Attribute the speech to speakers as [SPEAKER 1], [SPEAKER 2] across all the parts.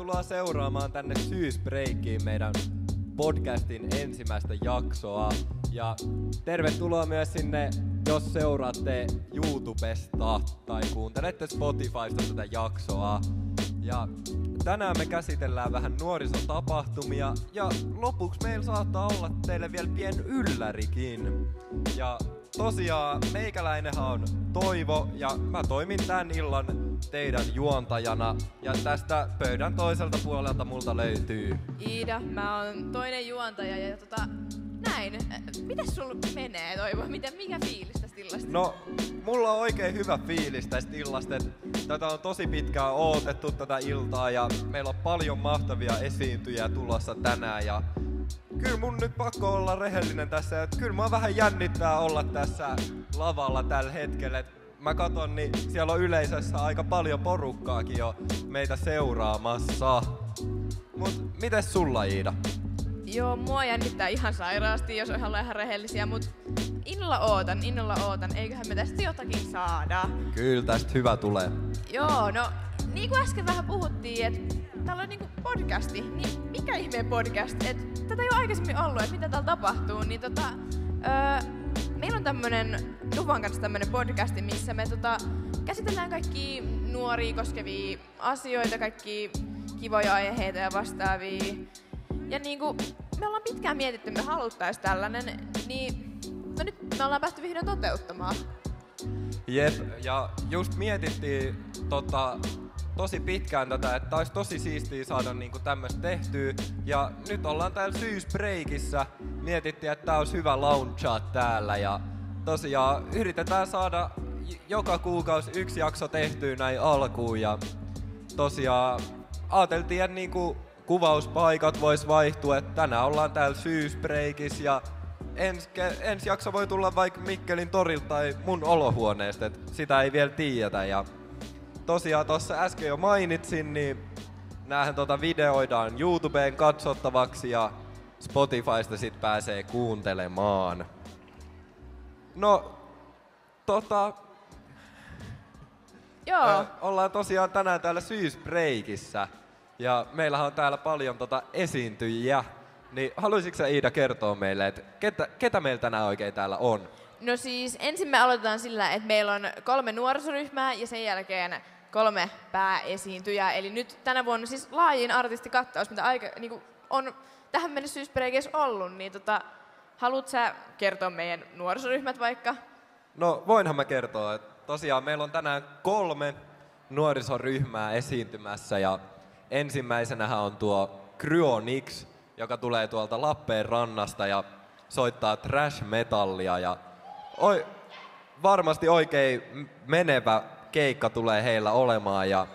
[SPEAKER 1] tervetuloa seuraamaan tänne syysbreikkiin meidän podcastin ensimmäistä jaksoa. Ja tervetuloa myös sinne, jos seuraatte YouTubesta tai kuuntelette Spotifysta tätä jaksoa. Ja tänään me käsitellään vähän nuorisotapahtumia ja lopuksi meillä saattaa olla teille vielä pien yllärikin. Ja tosiaan meikäläinenhän on Toivo ja mä toimin tän illan teidän juontajana. Ja tästä pöydän toiselta puolelta multa löytyy
[SPEAKER 2] Iida, mä oon toinen juontaja ja näin. Mites sul menee, Toivo? Mikä fiilis tästä illasta?
[SPEAKER 1] No, mulla on oikein hyvä fiilis tästä illasta. Tätä on tosi pitkään odotettu tätä iltaa ja meillä on paljon mahtavia esiintyjiä tulossa tänään. Ja kyllä mun nyt pakko olla rehellinen tässä. Että kyllä mä vähän jännittää olla tässä lavalla tällä hetkellä. Mä katon, niin siellä on yleisössä aika paljon porukkaakin jo meitä seuraamassa. Mut mites sulla, Iida?
[SPEAKER 2] Joo, mua jännittää ihan sairaasti, jos ollaan ihan rehellisiä, mut innolla ootan. Eiköhän me tästä jotakin saada.
[SPEAKER 1] Kyllä tästä hyvä tulee.
[SPEAKER 2] Joo, no niin kuin äsken vähän puhuttiin, että täällä on niinku podcasti, niin mikä ihmeen podcast? Et tätä ei ole aikaisemmin ollut, että mitä täällä tapahtuu, niin meillä on tämmönen Duvan kanssa tämmönen podcasti, missä me käsitellään kaikki nuoria koskevia asioita, kaikki kivoja aiheita ja vastaavia. Ja niinku me ollaan pitkään mietitty, me haluttais tällainen, niin nyt me ollaan päästy vihdoin toteuttamaan.
[SPEAKER 1] Jep, ja just mietittiin tosi pitkään tätä, että olisi tosi siistiä saada niinku tämmöistä tehtyä. Ja nyt ollaan täällä syysbreikissä. Mietittiin, että tää olisi hyvä launchaa täällä. Ja tosiaan yritetään saada joka kuukausi yksi jakso tehtyä näin alkuun. Ja tosiaan ajateltiin, että niinku kuvauspaikat vois vaihtua, että tänään ollaan täällä syysbreikissä. Ja ensi jakso voi tulla vaikka Mikkelin torilta tai mun olohuoneesta, että sitä ei vielä tiedetä. Ja tosiaan tossa äsken jo mainitsin, niin näähän videoidaan YouTubeen katsottavaksi ja Spotifysta sit pääsee kuuntelemaan. No,
[SPEAKER 2] Joo.
[SPEAKER 1] Ollaan tosiaan tänään täällä syysbreikissä ja meillähän on täällä paljon esiintyjiä. Niin haluaisitko sä, Iida, kertoa meille, että ketä meillä tänään oikein täällä on?
[SPEAKER 2] No siis ensin me aloitetaan sillä, että meillä on 3 nuorisoryhmää ja sen jälkeen 3 pääesiintyjää. Eli nyt tänä vuonna siis laajin artistikattaus, mitä niinku on tähän mennessä syysbreikissä ollut. Niin haluatko sä kertoa meidän nuorisoryhmät vaikka?
[SPEAKER 1] No voinhan mä kertoa, että tosiaan meillä on tänään 3 nuorisoryhmää esiintymässä ja ensimmäisenähän on tuo Cryonix, joka tulee tuolta Lappeenrannasta ja soittaa trash-metallia ja varmasti oikein menevä keikka tulee heillä olemaan. Ja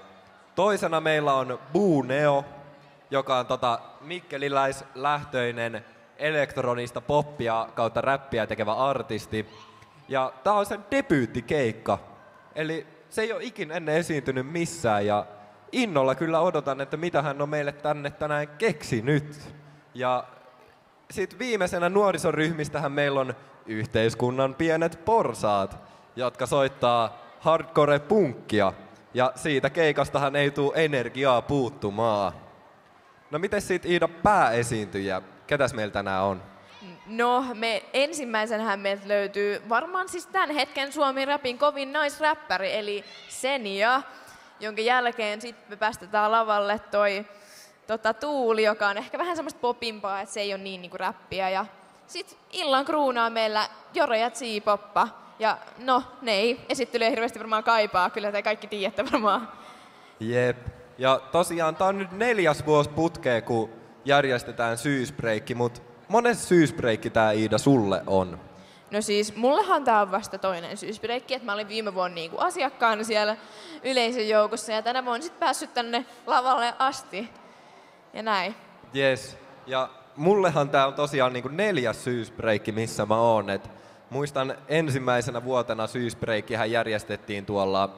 [SPEAKER 1] toisena meillä on Buuneo, joka on mikkeliläislähtöinen elektronista poppia kautta räppiä tekevä artisti. Ja tää on sen debyyttikeikka, eli se ei ole ikin ennen esiintynyt missään ja innolla kyllä odotan, että mitä hän on meille tänne tänään keksinyt. Ja sitten viimeisenä nuorisoryhmistähän meillä on Yhteiskunnan pienet porsaat, jotka soittaa hardcore-punkkia. Ja siitä keikastahan ei tule energiaa puuttumaan. No miten siitä, Iida, pääesiintyjä? Ketäs meillä tänään on?
[SPEAKER 2] No, ensimmäisenähän meiltä löytyy varmaan siis tämän hetken Suomen rapin kovin naisräppäri, eli Senia, jonka jälkeen sitten me päästetään lavalle toi Tuuli, joka on ehkä vähän semmoista popimpaa, että se ei ole niin niinku räppiä. Ja sit illan kruunaa meillä Jore ja Tsiipoppa. Ja no, ne ei esittelyä hirveästi varmaan kaipaa, kyllä te kaikki tiedätte varmaan.
[SPEAKER 1] Jep. Ja tosiaan tää on nyt 4. vuosi putkeen, kun järjestetään syysbreikki, mut monessa syysbreikki tää, Iida, sulle on?
[SPEAKER 2] No siis, mullehan tää on vasta toinen syysbreikki, että mä olin viime vuonna niinku asiakkaana siellä yleisön joukossa ja tänä vuonna sit päässyt tänne lavalle asti. Ja näin.
[SPEAKER 1] Yes. Ja mullehan tää on tosiaan niinku 4. syysbreikki, missä mä oon. Et muistan ensimmäisenä vuotena syysbreikkihän järjestettiin tuolla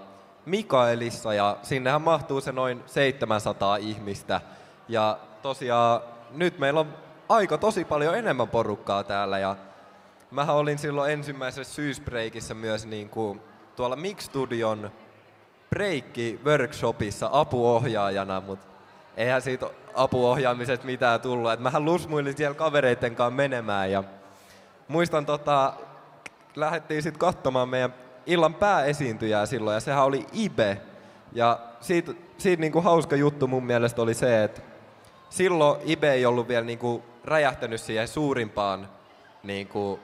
[SPEAKER 1] Mikaelissa ja sinnehän mahtuu se noin 700 ihmistä. Ja tosiaan nyt meillä on aika tosi paljon enemmän porukkaa täällä ja mähän olin silloin ensimmäisessä syysbreikissä myös niinku tuolla Mix Studion breikki-workshopissa apuohjaajana, mutta eihän siitä apuohjaamisesta mitään tullut. Et mähän lusmuilin siellä kavereitten kanssa menemään ja muistan lähdettiin sitten katsomaan meidän illan pääesiintyjää silloin ja sehän oli Ibe. Ja siitä niinku hauska juttu mun mielestä oli se, että silloin Ibe ei ollut vielä niinku räjähtänyt siihen suurimpaan niinku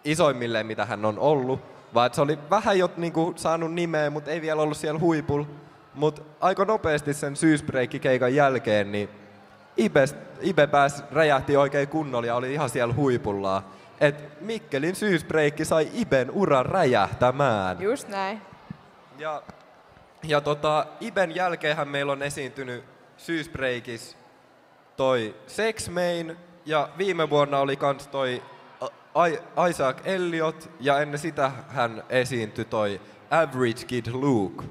[SPEAKER 1] isoimmilleen mitä hän on ollut, vaan se oli vähän jo niinku saanut nimeä, mutta ei vielä ollut siellä huipulla. Mutta aika nopeasti sen syysbreikkikeikan jälkeen niin Ibe räjähti oikein kunnolla ja oli ihan siellä huipullaan. Et Mikkelin syysbreikki sai Iben uran räjähtämään.
[SPEAKER 2] Just näin.
[SPEAKER 1] Ja Iben jälkeenhän meillä on esiintynyt syysbreikis toi Sex Main ja viime vuonna oli kans toi Isaac Elliot ja ennen sitä hän esiintyi toi Average Kid Luke.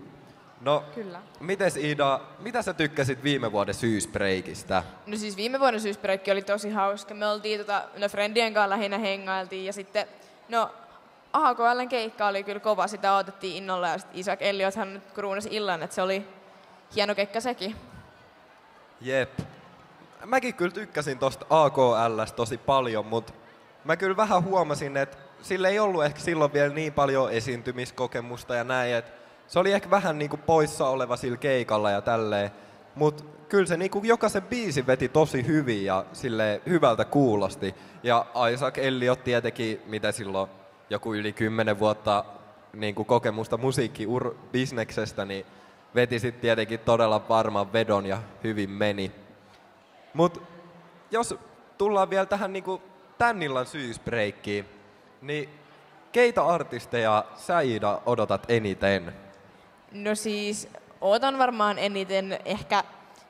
[SPEAKER 1] No,
[SPEAKER 2] kyllä.
[SPEAKER 1] Mites Ida, mitä sä tykkäsit viime vuoden syysbreikistä?
[SPEAKER 2] No siis viime vuoden syysbreikki oli tosi hauska. Me oltiin friendien kanssa lähinnä hengailtiin ja sitten, no AHKL:n keikka oli kyllä kova, sitä odotettiin innolla ja sitten Isaac Elliothan nyt kruunasi illan, että se oli hieno keikka sekin.
[SPEAKER 1] Jep. Mäkin kyllä tykkäsin tosta AKL:stä tosi paljon, mutta mä kyllä vähän huomasin, että sillä ei ollut ehkä silloin vielä niin paljon esiintymiskokemusta ja näin, että se oli ehkä vähän niinku poissa oleva sillä keikalla ja tälleen, mutta kyllä se niinku jokaisen biisi veti tosi hyvin ja silleen hyvältä kuulosti. Ja Isaac Elliot tietenkin, mitä silloin joku yli 10 vuotta niinku kokemusta musiikkibisneksestä, niin veti sitten tietenkin todella varman vedon ja hyvin meni. Mut jos tullaan vielä tähän niinku tän illan syysbreikkiin, niin keitä artisteja sä Iida odotat eniten?
[SPEAKER 2] No siis odotan varmaan eniten ehkä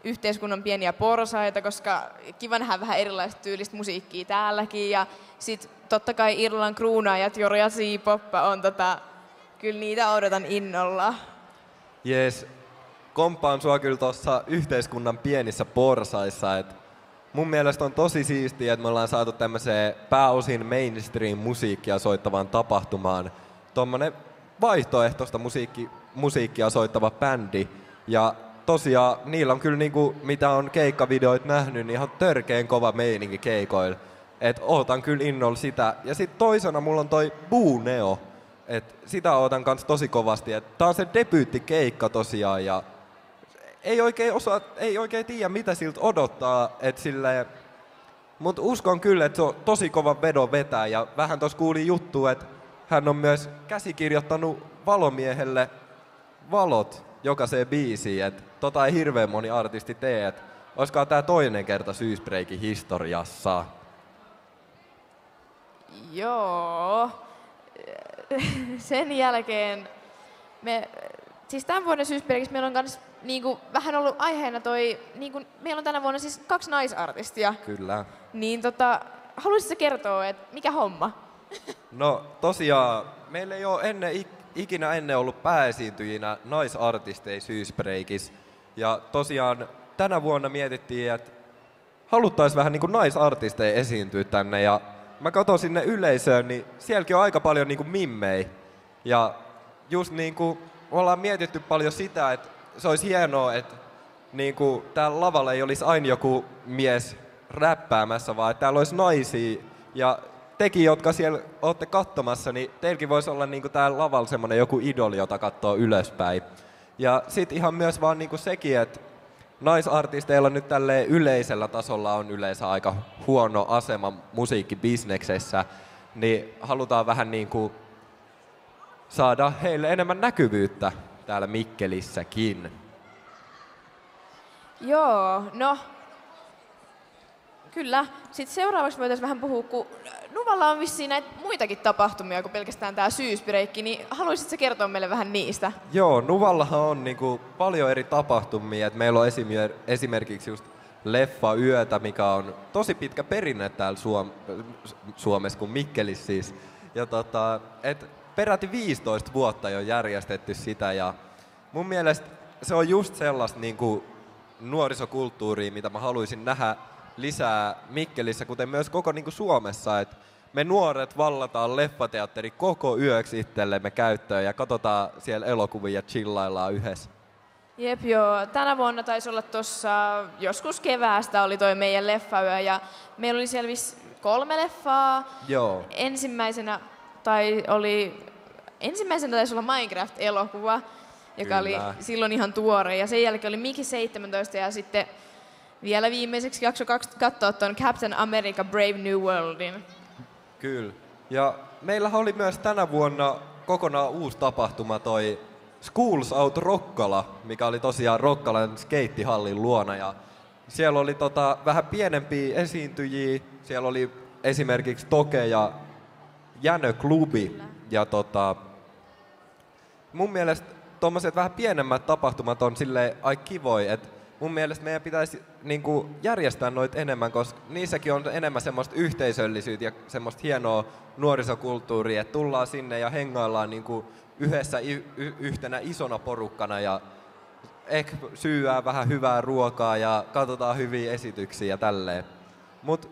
[SPEAKER 2] yhteiskunnan pieniä porsaita, koska kiva nähdä vähän erilaista tyylistä musiikkia täälläkin. Ja sit totta kai Irlannin kruunaajat Joro ja Siipoppa on kyllä niitä odotan innolla.
[SPEAKER 1] Jees, komppaan sua kyllä tuossa yhteiskunnan pienissä porsaissa. Et mun mielestä on tosi siistiä, että me ollaan saatu tämmöiseen pääosin mainstream-musiikkia soittavaan tapahtumaan tommonen vaihtoehtoista musiikkia soittava bändi. Ja tosiaan niillä on kyllä niinku, mitä on keikkavideoit nähnyt, niin ihan törkeen kova meininki keikoilla. Et ootan kyllä innolla sitä. Ja sit toisena mulla on toi Boo Neo. Et sitä ootan kans tosi kovasti. Et tää on se debyyttikeikka tosiaan ja ei oikein tiedä mitä siltä odottaa. Et silleen, mut uskon kyllä, että se on tosi kova vedon vetää ja vähän tossa kuulin juttu, että hän on myös käsikirjoittanut Valomiehelle valot jokaiseen biisiin, että ei hirveän moni artisti tee, että olisikohan tää toinen kerta syysbreikin historiassa?
[SPEAKER 2] Joo. Sen jälkeen siis tämän vuoden syysbreikissä meillä on kans niinku vähän ollut aiheena meillä on tänä vuonna siis 2 naisartistia.
[SPEAKER 1] Kyllä.
[SPEAKER 2] Niin haluaisitko kertoa, että mikä homma?
[SPEAKER 1] No tosiaan, meillä ei ole ikinä ennen ollut pääesiintyjinä naisartisteja syysbreikissä. Ja tosiaan tänä vuonna mietittiin, että haluttais vähän niin kuin naisartisteja esiintyä tänne. Ja mä katson sinne yleisöön, niin sielläkin on aika paljon niin kuin mimmei. Ja just niin kuin ollaan mietitty paljon sitä, että se olisi hienoa, että niin kuin täällä lavalla ei olisi aina joku mies räppäämässä, vaan että täällä olisi naisia. Ja tekin, jotka siellä olette katsomassa, niin teilläkin voisi olla niin kuin täällä lavalla semmoinen joku idoli, jota katsoo ylöspäin. Ja sit ihan myös vaan niin kuin sekin, että naisartisteilla nyt tälleen yleisellä tasolla on yleensä aika huono asema musiikkibisneksessä, niin halutaan vähän niin kuin saada heille enemmän näkyvyyttä täällä Mikkelissäkin.
[SPEAKER 2] Joo, no kyllä. Sitten seuraavaksi voitaisiin vähän puhua, kun Nuvalla on vissiin näitä muitakin tapahtumia kuin pelkästään tämä syysbreikki, niin haluaisitko kertoa meille vähän niistä?
[SPEAKER 1] Joo, Nuvallahan on niinku paljon eri tapahtumia. Et meillä on esimerkiksi just Leffa Yötä, mikä on tosi pitkä perinne täällä Suomessa kuin Mikkelissä siis. Ja peräti 15 vuotta jo järjestetty sitä ja mun mielestä se on just sellaista niinku nuorisokulttuuria, mitä mä haluaisin nähdä lisää Mikkelissä, kuten myös koko niinku Suomessa, että me nuoret vallataan leffateatteri koko yöksi itsellemme käyttöön ja katsotaan siellä elokuvia ja chillaillaan yhdessä.
[SPEAKER 2] Jep, joo. Tänä vuonna taisi olla tuossa joskus keväästä oli toi meidän leffayö ja meillä oli siellä 3 leffaa.
[SPEAKER 1] Joo.
[SPEAKER 2] Ensimmäisenä taisi olla Minecraft-elokuva, joka oli silloin ihan tuore. Ja sen jälkeen oli Mickey 17 ja sitten vielä viimeiseksi jakso katsoa tuon Captain America Brave New Worldin.
[SPEAKER 1] Kyllä. Ja meillähän oli myös tänä vuonna kokonaan uusi tapahtuma toi Schools Out Rokkala, mikä oli tosiaan Rokkalan skeittihallin luona. Ja siellä oli vähän pienempiä esiintyjiä. Siellä oli esimerkiksi Toke ja Jänö Klubi. Ja mun mielestä tommoset vähän pienemmät tapahtumat on silleen aika kivoja, että mun mielestä meidän pitäisi niinku järjestää noita enemmän, koska niissäkin on enemmän semmoista yhteisöllisyyttä ja semmoista hienoa nuorisokulttuuria, että tullaan sinne ja hengaillaan niinku yhdessä yhtenä isona porukkana ja ehkä syyää vähän hyvää ruokaa ja katsotaan hyviä esityksiä ja tälleen. Mut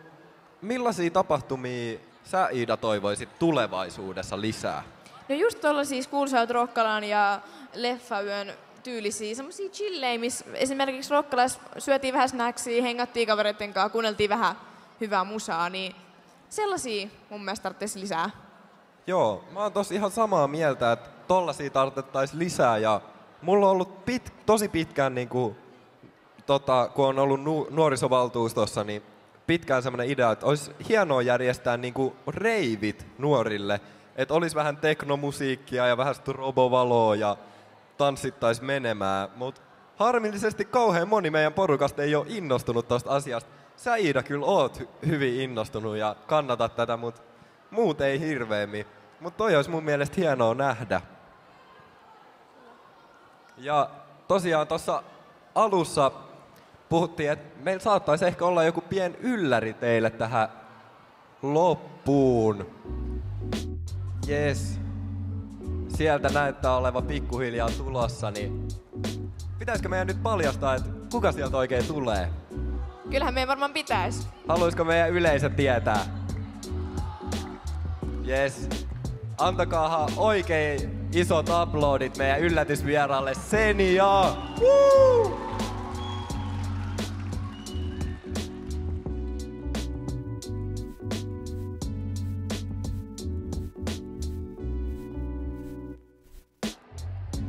[SPEAKER 1] millaisia tapahtumia sä, Iida, toivoisit tulevaisuudessa lisää?
[SPEAKER 2] No just tollasia Schools Out Rokkalan ja leffayön tyylisiä, semmosia chillejä, missä esimerkiksi Rokkalassa syötiin vähän snacksia, hengattiin kavereiden kanssa, kuunneltiin vähän hyvää musaa, niin sellaisia mun mielestä tarvitsisi lisää.
[SPEAKER 1] Joo, mä oon tossa ihan samaa mieltä, että tollasia tarvittaisiin lisää ja mulla on ollut tosi pitkään niinku, kun on ollut nuorisovaltuustossa, niin pitkään semmoinen idea, että olisi hienoa järjestää niinku reivit nuorille, että olisi vähän teknomusiikkia ja vähän strobovaloa ja tanssittaisi menemään, mutta harmillisesti kauhean moni meidän porukasta ei ole innostunut tosta asiasta. Sä, Iida, kyllä oot hyvin innostunut ja kannatat tätä, mutta muut ei hirveämmin. Mutta toi olisi mun mielestä hienoa nähdä. Ja tosiaan tuossa alussa puhuttiin, että meillä saattaisi ehkä olla joku pien ylläri teille tähän loppuun. Yes. Sieltä näyttää olevan pikkuhiljaa tulossa, niin pitäisikö meidän nyt paljastaa, että kuka sieltä oikein tulee?
[SPEAKER 2] Kyllähän meidän varmaan pitäisi.
[SPEAKER 1] Haluaisiko meidän yleisö tietää? Yes. Antakaahan oikein isot uploadit meidän yllätysvieraalle Senia! Woo!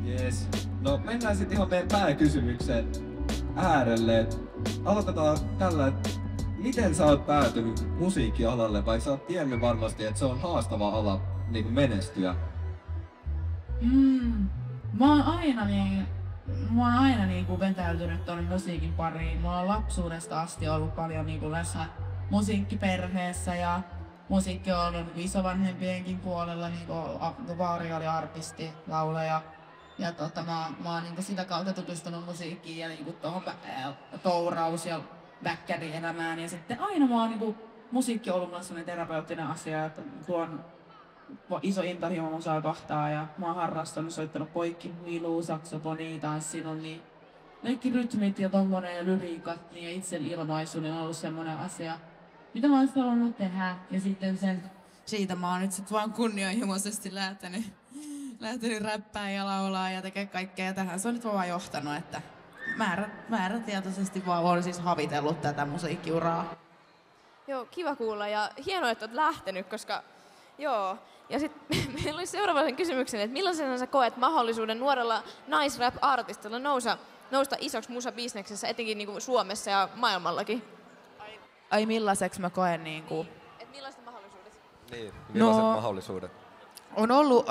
[SPEAKER 3] Yes. No mennään sitten ihan meidän pääkysymyksen äärelle. Aloitetaan tällä, että miten sä oot päätynyt musiikkialalle, vai sä oot tiennyt varmasti, että se on haastava ala niin kuin menestyä?
[SPEAKER 4] Mä oon aina niinku vetäytynyt ton musiikin pariin. Mä oon lapsuudesta asti ollut paljon niinku läsnä musiikkiperheessä ja musiikki on ollut isovanhempienkin puolella. Niinku vaari oli artisti, laulaja. Ja mä oon niinku sitä kautta tutustunut musiikkiin ja niinku tohon touraus- ja väkkärielämään. Ja sitten aina mä oon niinku musiikki on ollut mulle sellainen terapeuttinen asia, että tuon iso intohimo musaa kohtaa ja mä oon harrastanut, soittanut poikkihuilua, saksofonia, tanssinut, niin kaikki rytmit ja tommonen ja lyriikat niin ja itsen ilmaisuuden on ollut semmonen asia, mitä mä oon halunnut tehdä. Ja sitten siitä mä oon nyt sit vaan kunnianhimoisesti lähtenyt räppää ja laulaa ja tekee kaikkea ja tähän se on nyt vaan johtanut, että määrätietoisesti vaan on siis havitellut tätä musiikkiuraa.
[SPEAKER 2] Joo, kiva kuulla ja hienoa, että oot lähtenyt, koska joo. Ja sitten meillä oli seuraavan kysymyksen, että millaisena sä koet mahdollisuuden nuorella naisrap-artistilla nousta isoksi musabisneksessä, etenkin niinku Suomessa ja maailmallakin?
[SPEAKER 5] Ai millaiseksi mä koen niinku?
[SPEAKER 2] Et millaiset mahdollisuudet?
[SPEAKER 1] Niin, millaiset mahdollisuudet?
[SPEAKER 5] On ollut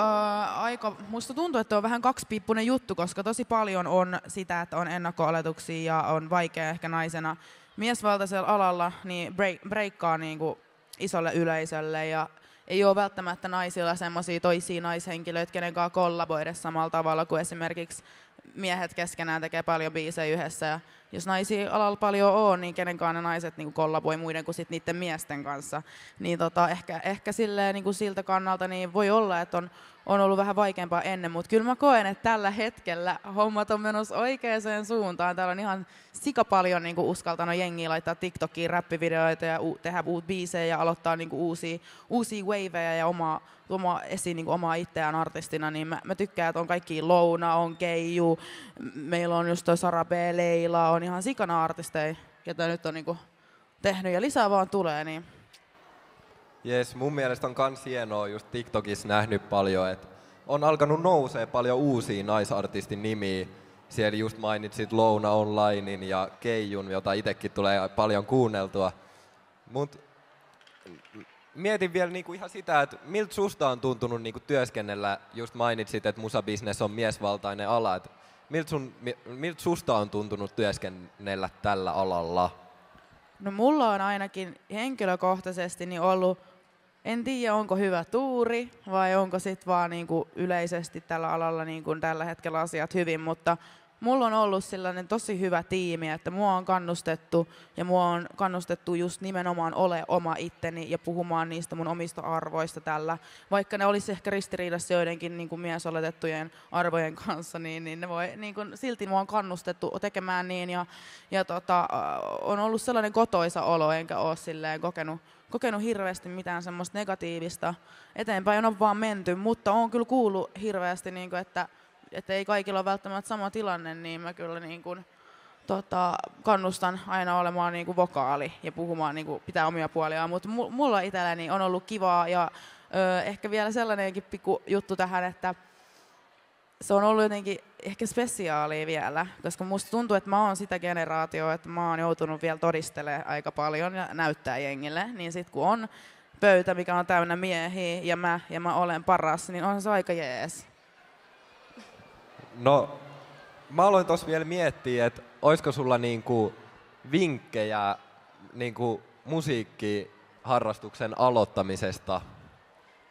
[SPEAKER 5] aika, musta tuntuu, että on vähän kaksipiippunen juttu, koska tosi paljon on sitä, että on ennakko-oletuksia ja on vaikea ehkä naisena miesvaltaisella alalla niin breikkaa niinku isolle yleisölle ja ei ole välttämättä naisilla semmoisia toisia naishenkilöitä, kenen kanssa kollaboida samalla tavalla kuin esimerkiksi miehet keskenään tekee paljon biisejä yhdessä ja jos naisia alalla paljon on, niin kenenkaan ne naiset niin kollaboi muiden kuin sit niiden miesten kanssa. Niin ehkä silleen, niin siltä kannalta niin voi olla, että on ollut vähän vaikeampaa ennen, mutta kyllä mä koen, että tällä hetkellä hommat on menossa oikeaan suuntaan. Täällä on ihan sika paljon niin uskaltanut jengiä laittaa TikTokiin räppivideoita ja tehdä biisejä ja aloittaa niin uusia waveja ja esiin niin omaa itseään artistina. Niin mä tykkään, että on kaikki Louna, on Keiju, meillä on just toi Sara B. Leila, on ihan sikana artisteja, joita nyt on niin tehnyt ja lisää vaan tulee. Niin.
[SPEAKER 1] Jes, mun mielestä on kans hienoa just TikTokissa nähnyt paljon, että on alkanut nousee paljon uusia naisartistin nimiä. Siellä just mainitsit Louna Onlinein ja Keijun, jota itsekin tulee paljon kuunneltua. Mut mietin vielä niinku ihan sitä, että miltä susta on tuntunut niinku työskennellä, just mainitsit, että musabisnes on miesvaltainen ala. Et miltä susta on tuntunut työskennellä tällä alalla?
[SPEAKER 5] No mulla on ainakin henkilökohtaisesti niin ollut, en tiedä onko hyvä tuuri vai onko sit vaan niinku yleisesti tällä alalla niinku tällä hetkellä asiat hyvin, mutta mulla on ollut sellainen tosi hyvä tiimi, että mua on kannustettu ja mua on kannustettu just nimenomaan ole oma itteni ja puhumaan niistä mun omista arvoista tällä. Vaikka ne olisi ehkä ristiriidassa joidenkin niin kuin miesoletettujen arvojen kanssa, niin ne voi, niin kuin, silti mua on kannustettu tekemään niin ja on ollut sellainen kotoisa olo, enkä ole silleen kokenut hirveästi mitään semmoista negatiivista. Eteenpäin on vaan menty, mutta on kyllä kuullut hirveästi, niin kuin, että ei kaikilla ole välttämättä sama tilanne, niin mä kyllä niin kuin, kannustan aina olemaan niin kuin vokaali ja puhumaan, niin kuin pitää omia puoliaan. Mutta mulla itselläni on ollut kivaa ja ehkä vielä sellainenkin pikku juttu tähän, että se on ollut jotenkin ehkä spesiaalia vielä, koska musta tuntuu, että mä oon sitä generaatioa, että mä oon joutunut vielä todistelemaan aika paljon ja näyttää jengille. Niin sit kun on pöytä, mikä on täynnä miehiä ja mä olen paras, niin on se aika jees.
[SPEAKER 1] No, mä aloin tossa vielä miettiä, että olisiko sulla niinku vinkkejä niinku musiikkiharrastuksen aloittamisesta,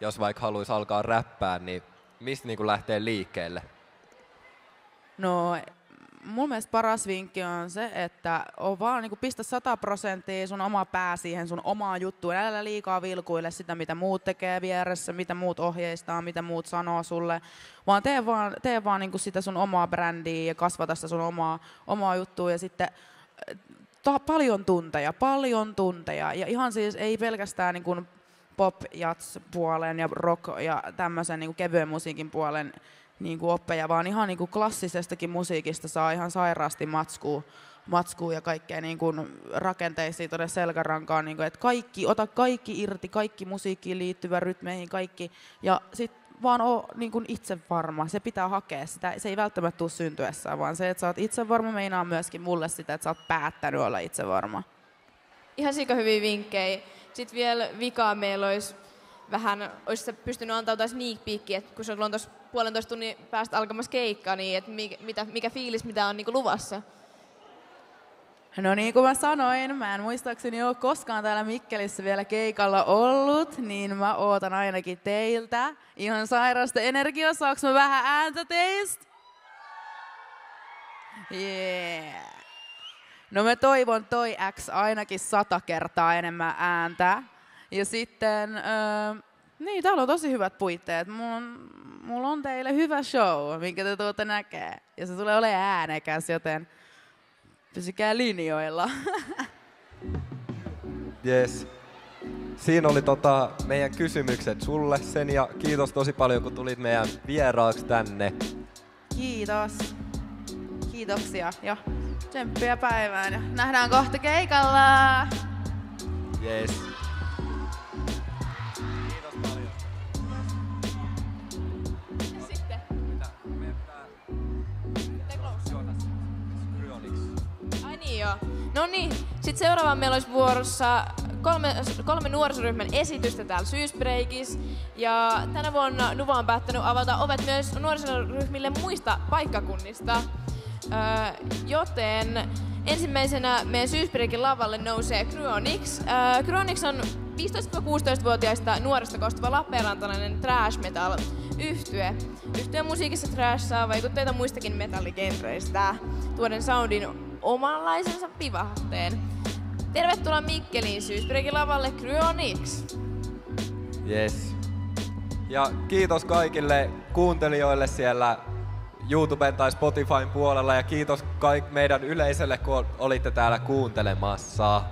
[SPEAKER 1] jos vaikka haluaisi alkaa räppää, niin mistä niinku lähtee liikkeelle?
[SPEAKER 5] No, mun mielestä paras vinkki on se, että on vaan niinku pistä 100% sun oma pää siihen sun omaan juttuun. Älä liikaa vilkuile sitä, mitä muut tekee vieressä, mitä muut ohjeistaa, mitä muut sanoo sulle. Vaan tee vaan niinku sitä sun omaa brändiä ja kasvata sitä sun omaa juttua. Ja sitten paljon tunteja. Ja ihan siis ei pelkästään niinku pop-jats-puolen ja rock ja tämmöisen niinku kevyen musiikin puolen niinku oppeja, vaan ihan niinku klassisestakin musiikista saa ihan sairaasti matskua ja kaikkea niinku rakenteisiin tuonne selkärankaan, niinku, että ota kaikki irti, kaikki musiikkiin liittyvä rytmeihin, kaikki, ja sit vaan oo niinku itse varma, se pitää hakea sitä, se ei välttämättä tule syntyessään, vaan se, että sä oot itse varma, meinaa myöskin mulle sitä, että sä oot päättänyt olla itse varma.
[SPEAKER 2] Ihan sika hyviä vinkkejä. Sitten vielä vikaa meillä olisi olisi pystynyt antaa sneak peekia, että kun se on tuossa 1,5 tunnin päästä alkamassa keikka, niin että mikä fiilis, mitä on niinku luvassa?
[SPEAKER 5] No niin kuin mä sanoin, mä en muistaakseni ole koskaan täällä Mikkelissä vielä keikalla ollut, niin mä ootan ainakin teiltä ihan sairasta energiaa. Saaks mä vähän ääntä teistä? Yeah. No mä toivon toi X ainakin 100 kertaa enemmän ääntä. Ja sitten, niin täällä on tosi hyvät puitteet. Mulla on teille hyvä show, minkä te tuotte näkee. Ja se tulee olemaan äänekäs, joten pysykää linjoilla.
[SPEAKER 1] Yes. Siinä oli meidän kysymykset sulle, Sen, ja kiitos tosi paljon, kun tulit meidän vieraaksi tänne.
[SPEAKER 5] Kiitos. Kiitoksia ja tsemppiä päivään ja nähdään kohta keikalla.
[SPEAKER 1] Yes. Kiitos paljon.
[SPEAKER 2] Ja sitten?
[SPEAKER 1] Mitä? Meidän pitää...
[SPEAKER 2] Ai niin joo. No niin, sit seuraavaan meillä olisi vuorossa kolme nuorisoryhmän esitystä täällä syysbreikissa. Ja tänä vuonna Nuva on päättänyt avata ovet myös nuorisoryhmille muista paikkakunnista. Joten ensimmäisenä meidän syysbreikin lavalle nousee Cryonics. Cryonics on 15-16-vuotiaista nuorista koostuva lappeenrantalainen thrash metal yhtye. Yhtyeen musiikissa thrash saa vaikutteita muistakin metalligenreistä, tuoden soundin omanlaisensa vivahteen. Tervetuloa Mikkeliin Syysbreakin lavalle Cryonics!
[SPEAKER 1] Yes. Ja kiitos kaikille kuuntelijoille siellä YouTuben tai Spotifyn puolella ja kiitos meidän yleisölle, kun olitte täällä kuuntelemassa.